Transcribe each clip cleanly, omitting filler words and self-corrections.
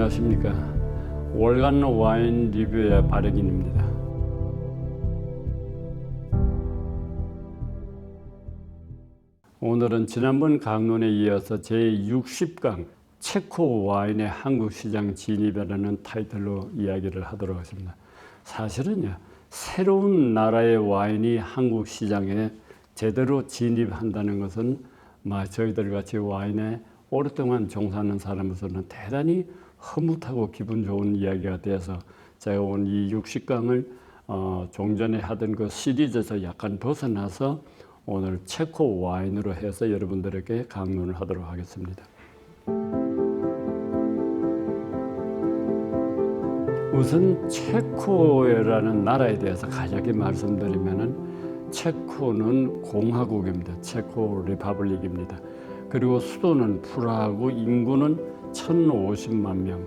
안녕하십니까. 월간 와인 리뷰의 발행인입니다. 오늘은 지난번 강론에 이어서 제60강 체코 와인의 한국 시장 진입이라는 타이틀로 이야기를 하도록 하겠습니다. 사실은요, 새로운 나라의 와인이 한국 시장에 제대로 진입한다는 것은 저희들 같이 와인에 오랫동안 종사하는 사람으로서는 대단히 흐뭇하고 기분 좋은 이야기가 되어서 제가 오늘 이 60강을 종전에 하던 그 시리즈에서 약간 벗어나서 오늘 체코 와인으로 해서 여러분들에게 강론을 하도록 하겠습니다. 우선 체코라는 나라에 대해서 간략히 말씀드리면은 체코는 공화국입니다. 체코 리퍼블릭입니다. 그리고 수도는 프라하고 인구는 1,050만 명.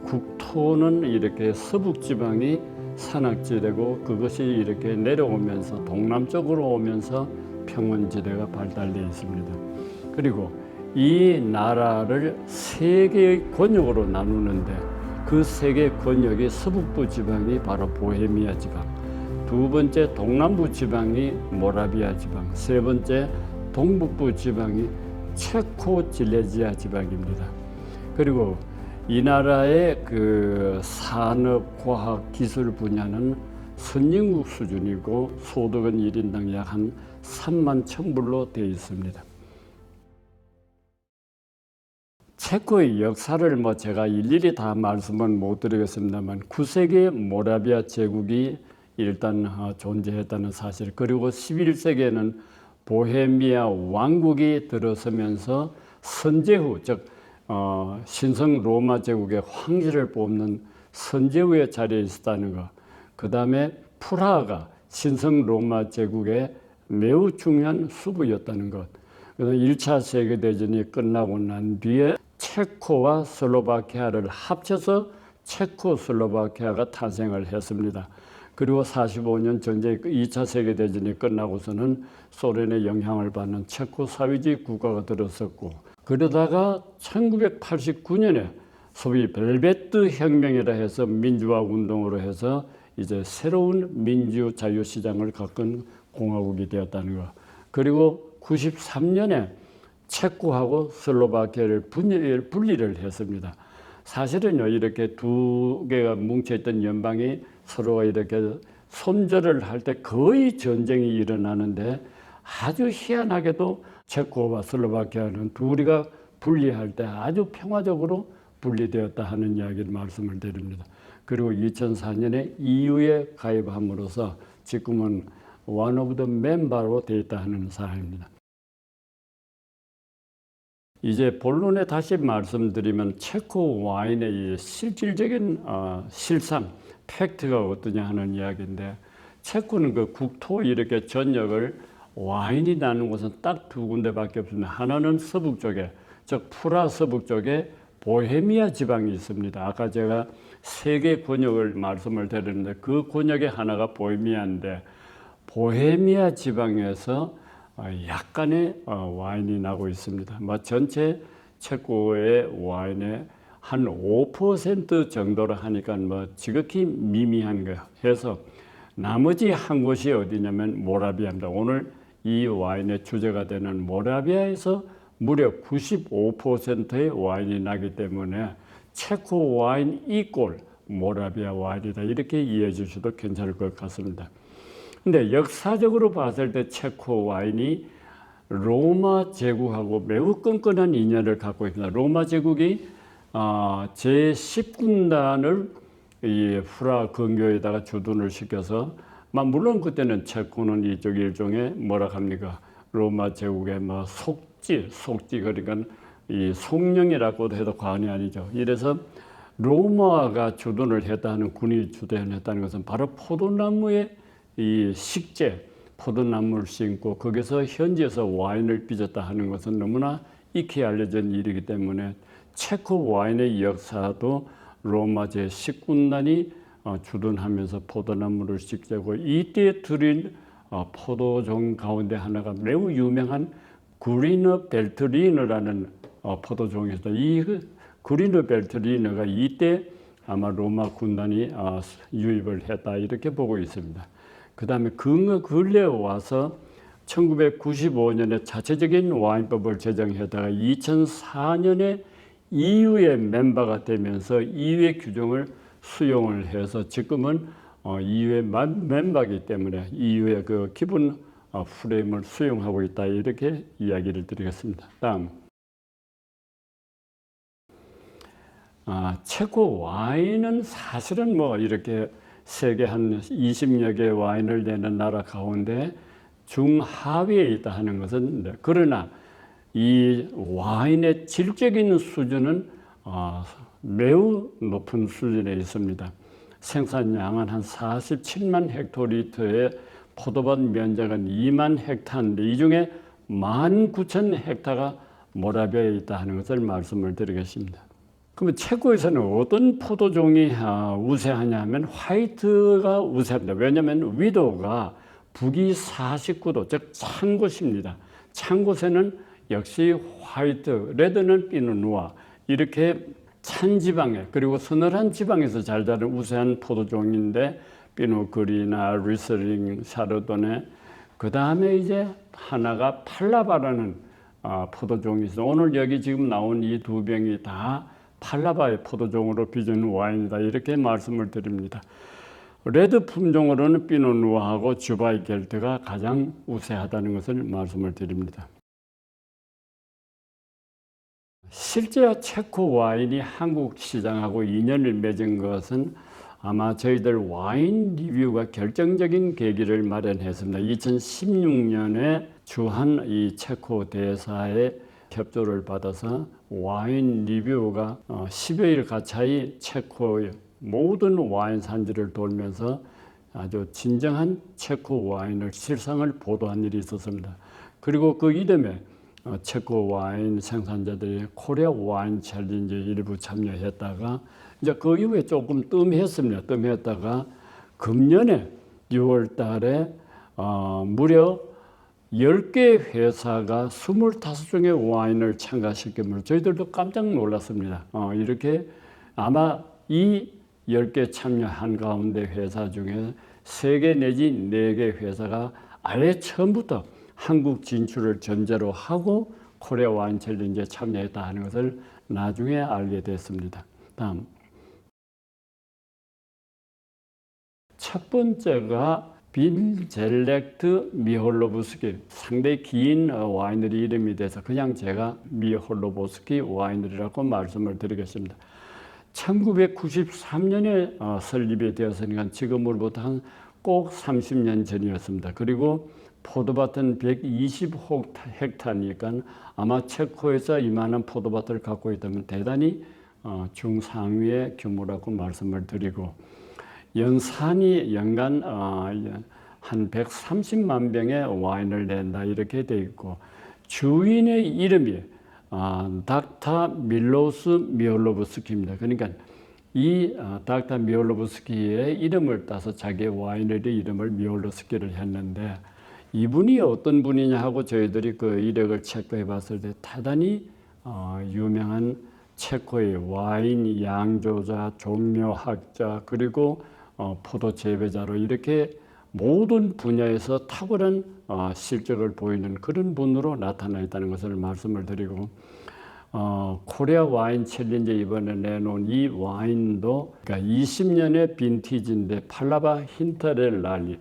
국토는 이렇게 서북지방이 산악지대고 그것이 이렇게 내려오면서 동남쪽으로 오면서 평원지대가 발달되어 있습니다. 그리고 이 나라를 세 개의 권역으로 나누는데 그 세 개의 권역이 서북부 지방이 바로 보헤미아 지방, 두 번째 동남부 지방이 모라비아 지방, 세 번째 동북부 지방이 체코질레지아 지방입니다. 그리고 이 나라의 그 산업, 과학, 기술 분야는 선진국 수준이고 소득은 1인당 약 한 3만 1,000불로 되어 있습니다. 체코의 역사를 제가 일일이 다 말씀은 못 드리겠습니다만 9세기에 모라비아 제국이 일단 존재했다는 사실, 그리고 11세기에는 보헤미아 왕국이 들어서면서 선제후, 즉 신성 로마 제국의 황제를 뽑는 선제후의 자리에 있었다는 것, 그 다음에 프라하가 신성 로마 제국의 매우 중요한 수부였다는 것, 그래서 1차 세계대전이 끝나고 난 뒤에 체코와 슬로바키아를 합쳐서 체코슬로바키아가 탄생을 했습니다. 그리고 45년 전쟁 2차 세계대전이 끝나고서는 소련의 영향을 받는 체코 사회주의 국가가 들었었고, 그러다가 1989년에 소위 벨베트 혁명이라 해서 민주화 운동으로 해서 이제 새로운 민주 자유시장을 갖춘 공화국이 되었다는 것. 그리고 93년에 체코하고 슬로바키아를 분리를 했습니다. 사실은요, 이렇게 두 개가 뭉쳐있던 연방이 서로가 이렇게 손절을 할 때 거의 전쟁이 일어나는데 아주 희한하게도 체코와 슬로바키아는 둘이가 분리할 때 아주 평화적으로 분리되었다 하는 이야기를 말씀을 드립니다. 그리고 2004년에 EU에 가입함으로써 지금은 one of the member로 되어 있다 하는 사항입니다. 이제 본론에 다시 말씀드리면 체코 와인의 이 실질적인 실상, 팩트가 어떠냐 하는 이야기인데, 체코는 그 국토 이렇게 전역을 와인이 나는 곳은 딱 두 군데밖에 없습니다. 하나는 서북 쪽에, 즉 프라 서북 쪽에 보헤미아 지방이 있습니다. 아까 제가 세 개 권역을 말씀을 드렸는데 그 권역의 하나가 보헤미아인데, 보헤미아 지방에서 약간의 와인이 나고 있습니다. 전체 체코의 와인의 한 5% 정도로 하니까 지극히 미미한 거 해서 나머지 한 곳이 어디냐면 모라비아입니다. 오늘 이 와인의 주제가 되는 모라비아에서 무려 95%의 와인이 나기 때문에 체코 와인 이꼴 모라비아 와인이다, 이렇게 이해해 주셔도 괜찮을 것 같습니다. 근데 역사적으로 봤을 때 체코 와인이 로마 제국하고 매우 끈끈한 인연을 갖고 있습니다. 로마 제국이 제10군단을 이 프라 근교에다가 주둔을 시켜서, 물론 그때는 체코는 이쪽 일종의 로마 제국의 속지 그러니까 이 속령이라고도 해도 과언이 아니죠. 이래서 로마가 주둔을 했다는, 군이 주둔했다는 것은 바로 포도나무의 이 식재, 포도나무를 심고 거기서 현지에서 와인을 빚었다 하는 것은 너무나 익히 알려진 일이기 때문에 체코 와인의 역사도 로마 제10군단이 주둔하면서 포도나무를 식재하고, 이때 들인 포도종 가운데 하나가 매우 유명한 그리너 벨트리너라는 포도종이었다. 이 그리너 벨트리너가 이때 아마 로마 군단이 유입을 했다 이렇게 보고 있습니다. 그 다음에 근래에 와서 1995년에 자체적인 와인법을 제정했다가 2004년에 EU의 멤버가 되면서 EU의 규정을 수용을 해서 지금은 EU의 멤버이기 때문에 EU의 그 기본 프레임을 수용하고 있다 이렇게 이야기를 드리겠습니다. 다음 체코 와인은 사실은 뭐 이렇게 세계 한 20여 개 와인을 내는 나라 가운데 중하위에 있다 하는 것은 그러나 이 와인의 질적인 수준은 매우 높은 수준에 있습니다. 생산량은 한 47만 헥토리터의 포도밭 면적은 2만 헥타인데 이 중에 19,000 헥타가 모라비아에 있다 하는 것을 말씀을 드리겠습니다. 그러면 체코에서는 어떤 포도종이 우세하냐면 화이트가 우세합니다. 왜냐하면 위도가 북위 49도, 즉 찬 곳입니다. 찬 곳에는 역시 화이트, 레드는 피노누아 이렇게 찬 지방에 그리고 서늘한 지방에서 잘 자라는 우세한 포도종인데 피노그리나 리슬링, 샤르도네 그 다음에 이제 하나가 팔라바라는 포도종이 있어요. 오늘 여기 지금 나온 이 두 병이 다 팔라바의 포도종으로 빚은 와인이다 이렇게 말씀을 드립니다. 레드 품종으로는 피노누아하고 주바이 겔트가 가장 우세하다는 것을 말씀을 드립니다. 실제 체코 와인이 한국 시장하고 인연을 맺은 것은 아마 저희들 와인 리뷰가 결정적인 계기를 마련했습니다. 2016년에 주한 이 체코 대사의 협조를 받아서 와인 리뷰가 10여일 가차이 체코의 모든 와인 산지를 돌면서 아주 진정한 체코 와인을 실상을 보도한 일이 있었습니다. 그리고 그 이듬해 체코 와인 생산자들이 코리아 와인 챌린지 일부 참여했다가 이제 그 이후에 조금 뜸했습니다. 뜸했다가 금년에 6월 달에 무려 10개 회사가 25종의 와인을 참가시키면서 저희들도 깜짝 놀랐습니다. 이렇게 아마 이 10개 참여한 가운데 회사 중에 3개 내지 4개 회사가 아예 처음부터 한국 진출을 전제로 하고 코리아 와인 챌린지에 참여했다 하는 것을 나중에 알게 됐습니다. 다음 첫 번째가 빈젤렉트 미홀로브스키, 상당히 긴 와이너리 이름이 돼서 그냥 제가 미홀로브스키 와이너리라고 말씀을 드리겠습니다. 1993년에 설립이 되었으니까 지금으로부터 한 꼭 30년 전이었습니다. 그리고 포도밭은 120헥타니까 아마 체코에서 이만한 포도밭을 갖고 있다면 대단히 중상위의 규모라고 말씀을 드리고 연산이 연간 한 130만 병의 와인을 낸다 이렇게 돼 있고 주인의 이름이 닥터 밀로스 미홀로브스키입니다. 그러니까 이 닥터 미홀로브스키의 이름을 따서 자기의 와이너리 이름을 미홀로브스키를 했는데 이분이 어떤 분이냐 하고 저희들이 그 이력을 체크해 봤을 때 대단히 유명한 체코의 와인 양조자, 종묘학자 그리고 포도 재배자로 이렇게 모든 분야에서 탁월한 실적을 보이는 그런 분으로 나타나 있다는 것을 말씀을 드리고 코리아 와인 챌린지 이번에 내놓은 이 와인도 그러니까 20년의 빈티지인데 팔라바 힌터렐랄리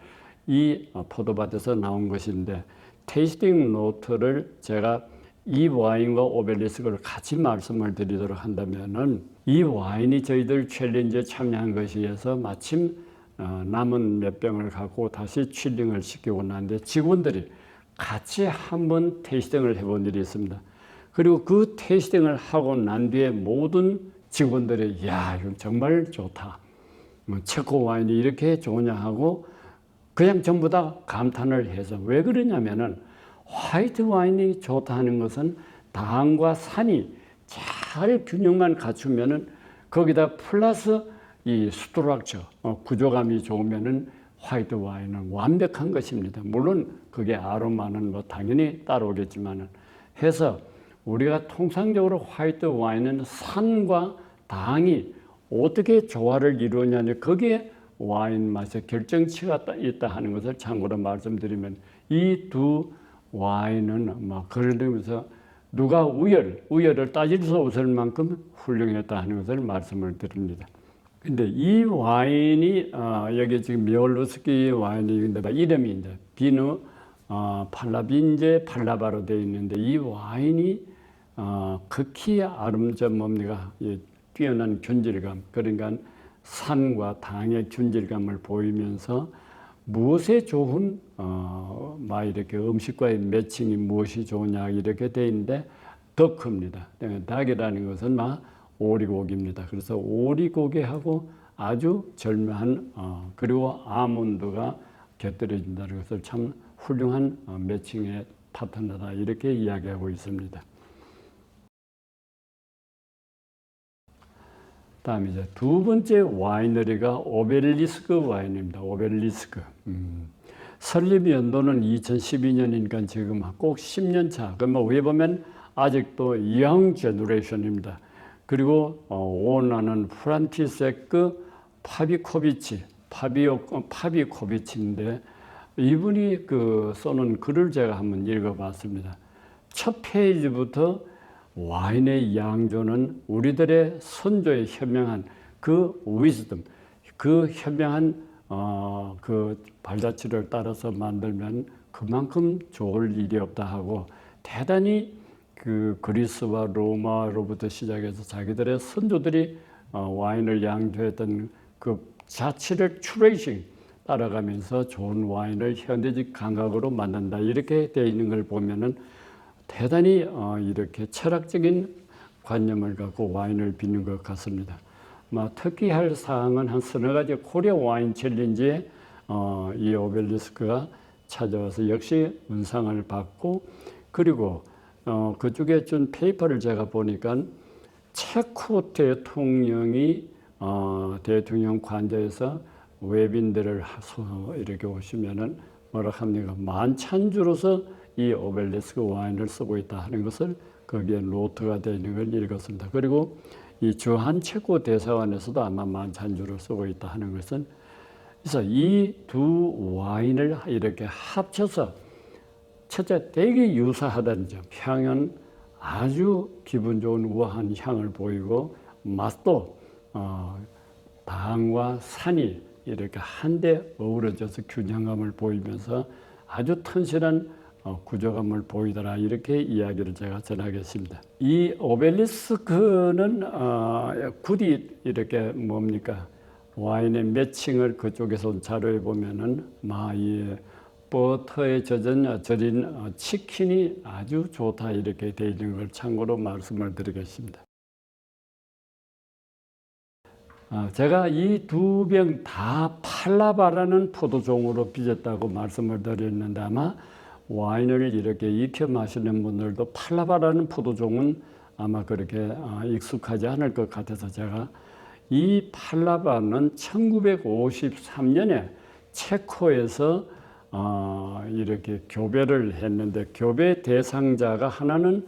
이 포도밭에서 나온 것인데 테이스팅 노트를 제가 이 와인과 오벨리스크를 같이 말씀을 드리도록 한다면은 이 와인이 저희들 챌린지에 참여한 것이어서 마침 남은 몇 병을 갖고 다시 칠링을 시키고 나는데 직원들이 같이 한번 테이스팅을 해본 일이 있습니다. 그리고 그 테이스팅을 하고 난 뒤에 모든 직원들이 야 이건 정말 좋다. 체코 와인이 이렇게 좋으냐 하고 그냥 전부 다 감탄을 해서 왜 그러냐면은 화이트 와인이 좋다 하는 것은 당과 산이 잘 균형만 갖추면은 거기다 플러스 이 스트럭처 구조감이 좋으면은 화이트 와인은 완벽한 것입니다. 물론 그게 아로마는 뭐 당연히 따라오겠지만은 해서 우리가 통상적으로 화이트 와인은 산과 당이 어떻게 조화를 이루느냐, 거기에 와인 맛의 결정치가 있다 하는 것을 참고로 말씀드리면, 이 두 와인은 막 그러면서 누가 우열을 따질 수 없을 만큼 훌륭했다 하는 것을 말씀을 드립니다. 근데 이 와인이 여기 지금 미올루스키 와인인데 이름이 이제 비누 팔라빈제 팔라바로 되어 있는데, 이 와인이 극히 뭡니까, 뛰어난 균질감, 그러니까 산과 당의 균질감을 보이면서 무엇에 좋은 막 이렇게 음식과의 매칭이 무엇이 좋으냐 이렇게 되어 있는데, 덕입니다. 닭이라는 것은 막 오리고기입니다. 그래서 오리고기하고 아주 절묘한 그리고 아몬드가 곁들여진다는 것을 참 훌륭한 매칭의 파트너다 이렇게 이야기하고 있습니다. 다음 이제 두 번째 와이너리가 오벨리스크 와인입니다. 오벨리스크. 설립 연도는 2012년이니까 지금 꼭 10년 차. 그러면 왜 보면 아직도 영 제너레이션입니다. 그리고 오너는 프란티세크 파비코비치인데, 이분이 써놓은 글을 제가 한번 읽어봤습니다. 첫 페이지부터 와인의 양조는 우리들의 선조의 현명한 그 위즈덤, 그 현명한 그 발자취를 따라서 만들면 그만큼 좋을 일이 없다 하고, 대단히 그 그리스와 로마로부터 시작해서 자기들의 선조들이 와인을 양조했던 그 자취를 큐레이싱 따라가면서 좋은 와인을 현대적 감각으로 만든다 이렇게 되어 있는 걸 보면은 대단히 이렇게 철학적인 관념을 갖고 와인을 빚는 것 같습니다. 특히 할 사항은 한 서너 가지. 코리아 와인 챌린지에 이 오벨리스크가 찾아와서 역시 은상을 받고, 그리고 그쪽에 준 페이퍼를 제가 보니까 체코 대통령이 대통령 관저에서 외빈들을 이렇게 오시면은 뭐라 합니까? 만찬주로서 이 오벨리스크 와인을 쓰고 있다 하는 것을 거기에 노트가 되어 있는 걸 읽었습니다. 그리고 이 주한 체코 대사관에서도 아마 만찬주로 쓰고 있다 하는 것은, 그래서 이 두 와인을 이렇게 합쳐서 첫째 되게 유사하다는 점, 향은 아주 기분 좋은 우아한 향을 보이고, 맛도 당과 산이 이렇게 한데 어우러져서 균형감을 보이면서 아주 튼실한 구조감을 보이더라 이렇게 이야기를 제가 전하겠습니다. 이 오벨리스크는 굳이 이렇게 뭡니까, 와인의 매칭을 그쪽에서 온 자료에 보면은 이 버터에 절인 치킨이 아주 좋다 이렇게 되어 있는 걸 참고로 말씀을 드리겠습니다. 제가 이 두 병 다 팔라바라는 포도종으로 빚었다고 말씀을 드렸는데, 아마 와인을 이렇게 익혀 마시는 분들도 팔라바라는 포도종은 아마 그렇게 익숙하지 않을 것 같아서, 제가 이 팔라바는 1953년에 체코에서 이렇게 교배를 했는데, 교배 대상자가 하나는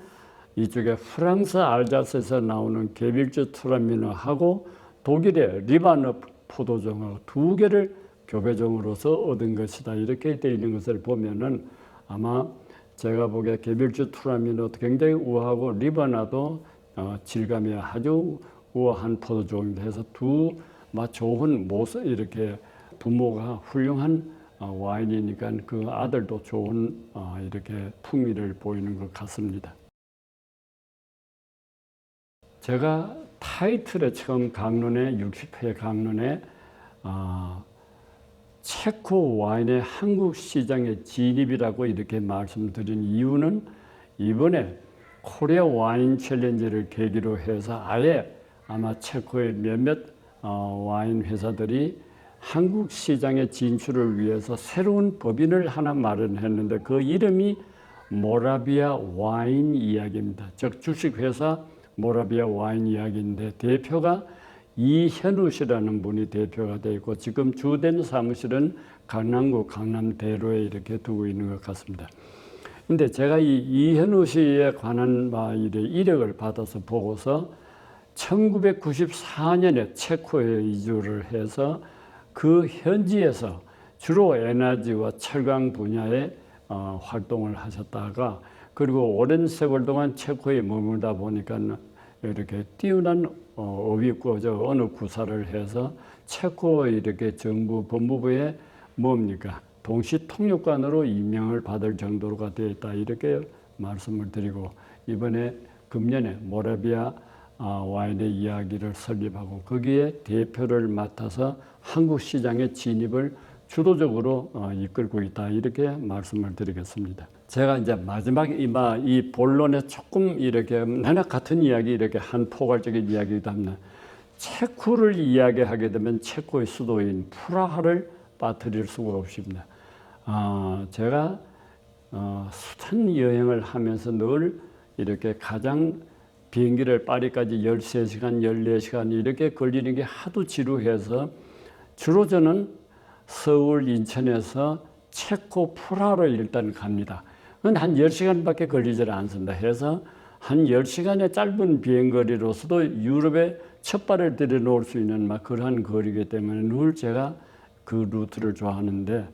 이쪽에 프랑스 알자스에서 나오는 게빌츠 투라미너하고 독일의 리바너 포도종을 두 개를 교배종으로서 얻은 것이다 이렇게 되어 있는 것을 보면은, 아마 제가 보기에 게빌츠 투라미너도 굉장히 우아하고 리바나도 질감이 아주 우아한 포도종인데 해서 두 좋은 모습, 이렇게 부모가 훌륭한 와인이니까 그 아들도 좋은 이렇게 풍미를 보이는 것 같습니다. 제가 타이틀에 처음 강론에 60회 강론에 체코 와인의 한국 시장의 진입이라고 이렇게 말씀드린 이유는, 이번에 코리아 와인 챌린지를 계기로 해서 아예 아마 체코의 몇몇 와인 회사들이 한국 시장의 진출을 위해서 새로운 법인을 하나 마련했는데, 그 이름이 모라비아 와인 이야기입니다. 즉 주식회사 모라비아 와인 이야기인데, 대표가 이현우 씨라는 분이 대표가 되어 있고, 지금 주된 사무실은 강남구 강남대로에 이렇게 두고 있는 것 같습니다. 근데 제가 이 이현우 씨에 관한 이력을 받아서 보고서 1994년에 체코에 이주를 해서 그 현지에서 주로 에너지와 철강 분야에 활동을 하셨다가 그리고 오랜 세월 동안 체코에 머물다 보니까 이렇게 뛰어난 어휘구조 어느 구사를 해서 체코 이렇게 정부 법무부에 뭡니까 동시 통역관으로 임명을 받을 정도로가 되었다 이렇게 말씀을 드리고 이번에 금년에 모라비아 와인의 이야기를 설립하고 거기에 대표를 맡아서 한국 시장의 진입을 주도적으로 이끌고 있다 이렇게 말씀을 드리겠습니다. 제가 이제 마지막에 이 본론에 조금 이렇게 나나 같은 이야기 이렇게 한 포괄적인 이야기도 합니다. 체코를 이야기하게 되면 체코의 수도인 프라하를 빠뜨릴 수가 없습니다. 제가 숱한 여행을 하면서 늘 이렇게 가장 비행기를 파리까지 13시간, 14시간 이렇게 걸리는 게 하도 지루해서 주로 저는 서울, 인천에서 체코 프라하를 일단 갑니다. 그건 한 10시간밖에 걸리질 않습니다. 해서 한 10시간의 짧은 비행거리로서도 유럽에 첫 발을 들여놓을 수 있는 그러한 거리이기 때문에 늘 제가 그 루트를 좋아하는데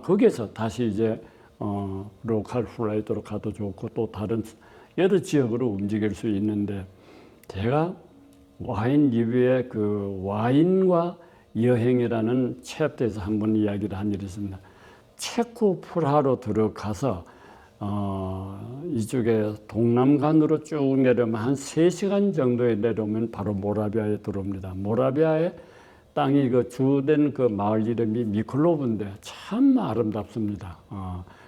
거기에서 다시 이제 로컬 플라이트로 가도 좋고 또 다른 여러 지역으로 움직일 수 있는데 제가 와인 리뷰에 그 와인과 여행이라는 챕터에서 한번 이야기를 한 일이 있습니다. 체코 프라하로 들어가서 이쪽에 동남간으로 쭉 내려오면 한 3시간 정도에 내려오면 바로 모라비아에 들어옵니다. 모라비아의 땅이 주된 그 마을 이름이 미클로브인데 참 아름답습니다.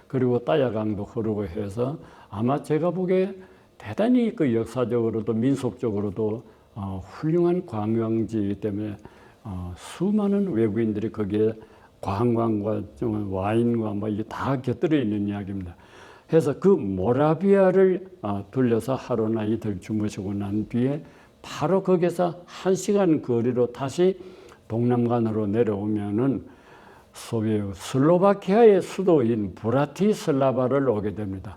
그리고 따야강도 흐르고 해서 아마 제가 보기에 대단히 그 역사적으로도 민속적으로도 훌륭한 관광지이기 때문에 수많은 외국인들이 거기에 관광과 와인과 이게 다 곁들여 있는 이야기입니다. 그래서 그 모라비아를 들려서 하루나 이틀 주무시고 난 뒤에 바로 거기서 1시간 거리로 다시 동남간으로 내려오면은 소위 슬로바키아의 수도인 브라티슬라바를 오게 됩니다.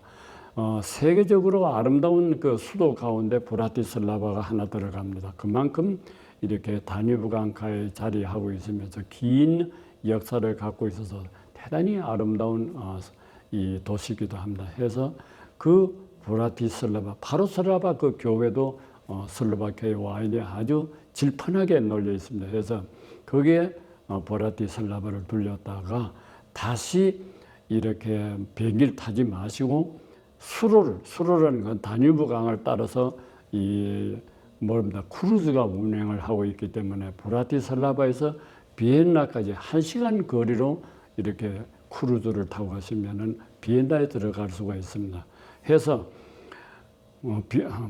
세계적으로 아름다운 그 수도 가운데 브라티슬라바가 하나 들어갑니다. 그만큼 이렇게 다뉴브 강가에 자리하고 있으면서 긴 역사를 갖고 있어서 대단히 아름다운 이 도시이기도 합니다. 해서 그 브라티슬라바, 바로 슬라바 그 교회도 슬로바키아의 와인이 아주 질펀하게 널려 있습니다. 그래서 거기에 브라티슬라바를 들렸다가 다시 이렇게 비행기를 타지 마시고 수로라는 건 다뉴브 강을 따라서 크루즈가 운행을 하고 있기 때문에 브라티슬라바에서 비엔나까지 1시간 거리로 이렇게 크루즈를 타고 가시면은 비엔나에 들어갈 수가 있습니다. 해서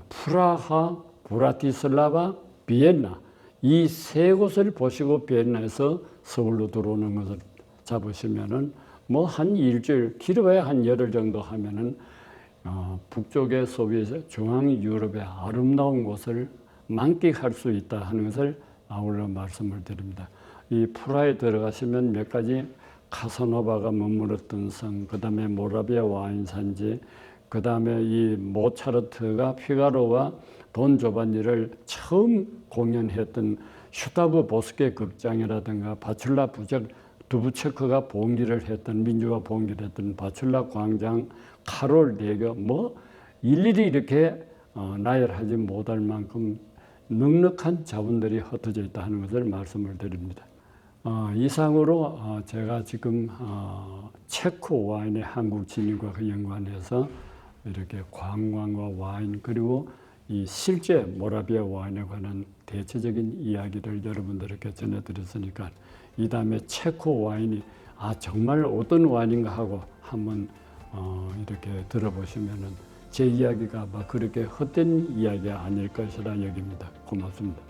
프라하, 브라티슬라바, 비엔나 이 세 곳을 보시고 비엔나에서 서울로 들어오는 것을 잡으시면은 한 일주일, 길어야 한 열흘 정도 하면은 북쪽의 소위 중앙 유럽의 아름다운 곳을 만끽할 수 있다 하는 것을 아울러 말씀을 드립니다. 이 프라하에 들어가시면 몇 가지 카사노바가 머물렀던 성, 그 다음에 모라비아 와인 산지, 그 다음에 이 모차르트가 피가로와 돈 조반니를 처음 공연했던 슈타브 보스케 극장이라든가 바출라 부적 두부체크가 봉기를 했던 민주화 봉기를 했던 바출라 광장, 카롤 대교 일일이 이렇게 나열하지 못할 만큼 넉넉한 자원들이 흩어져 있다 하는 것을 말씀을 드립니다. 이상으로 제가 지금 체코 와인의 한국 진입과 연관해서 이렇게 관광과 와인 그리고 이 실제 모라비아 와인에 관한 대체적인 이야기를 여러분들에게 전해드렸으니까 이 다음에 체코 와인이 정말 어떤 와인인가 하고 한번 이렇게 들어보시면은 제 이야기가 그렇게 헛된 이야기가 아닐 것이라 여깁니다. 고맙습니다.